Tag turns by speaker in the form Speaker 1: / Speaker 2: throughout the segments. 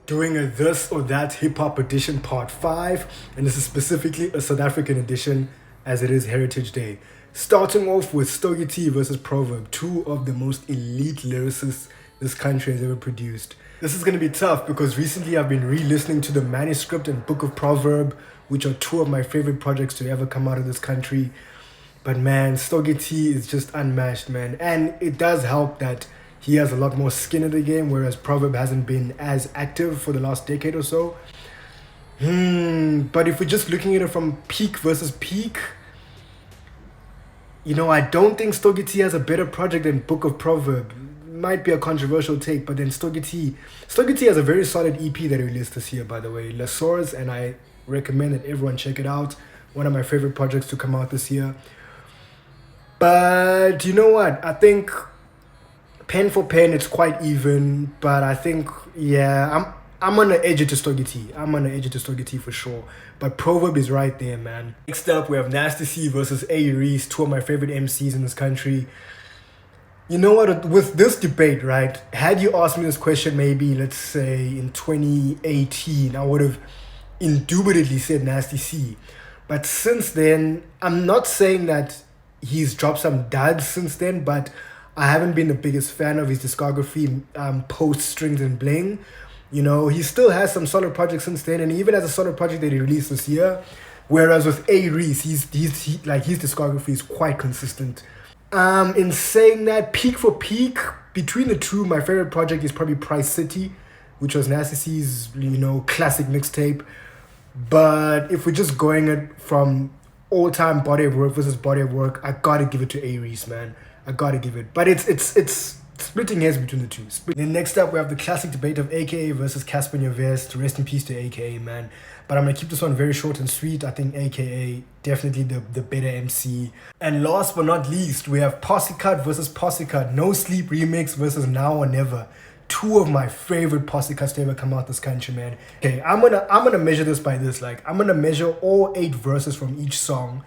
Speaker 1: doing a this or that hip hop edition part 5, and this is specifically a South African edition as it is Heritage Day. Starting off with Stogie T versus Proverb, two of the most elite lyricists this country has ever produced. This is going to be tough because recently I've been re-listening to the manuscript and Book of Proverb, which are two of my favorite projects to ever come out of this country. But man, Stogie T is just unmatched, man. And it does help that he has a lot more skin in the game, whereas Proverb hasn't been as active for the last decade or so. But if we're just looking at it from peak versus peak, I don't think Stogie T has a better project than Book of Proverb. Might be a controversial take, but then Stogie T has a very solid EP that he released this year, by the way, La Source, and I recommend that everyone check it out. One of my favorite projects to come out this year. But you know what? I think pen for pen, it's quite even. But I think, I'm gonna edge it to Stogie T. I'm gonna edge it to Stogie T for sure. But Proverb is right there, man. Next up, we have Nasty C versus A. Reese, two of my favorite MCs in this country. You know what? With this debate, right? Had you asked me this question maybe, let's say, in 2018, I would have indubitably said Nasty C. But since then, I'm not saying that he's dropped some duds since then, but I haven't been the biggest fan of his discography post Strings and Bling. He still has some solid projects since then, and he even has a solid project that he released this year. Whereas with A. Reese, his discography is quite consistent. In saying that, peak for peak, between the two, my favorite project is probably Price City, which was Nasty C's, classic mixtape. But if we're just going it from all-time body of work versus body of work, I gotta give it to A. Reese, man. I gotta give it. But it's splitting hairs between the two. Then next up, we have the classic debate of AKA versus Casper Nyovest. Rest in peace to AKA, man. But I'm gonna keep this one very short and sweet. I think AKA definitely the better MC. And last but not least, we have Posse Cut versus Posse Cut. No Sleep remix versus Now or Never. Two of my favorite Posse Cuts to ever come out this country, man. Okay, I'm gonna measure this by this. I'm gonna measure all 8 verses from each song.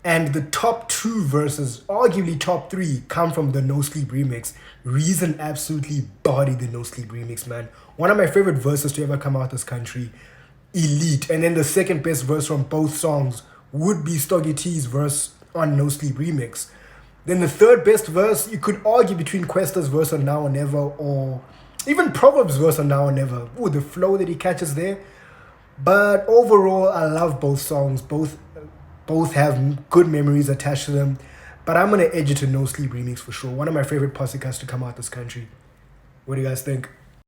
Speaker 1: And the top 2 verses, arguably top 3, come from the No Sleep remix. Reason absolutely bodied the No Sleep remix, man. One of my favorite verses to ever come out this country. Elite. And then the second best verse from both songs would be Stogie T's verse on No Sleep remix. Then the third best verse, you could argue between Questa's verse on Now or Never, or even Proverb's verse on Now or Never. Ooh, the flow that he catches there. But overall, I love both songs. Both have good memories attached to them. But I'm going to edge it to No Sleep remix for sure. One of my favorite Posse Cuts to come out this country. What do you guys think?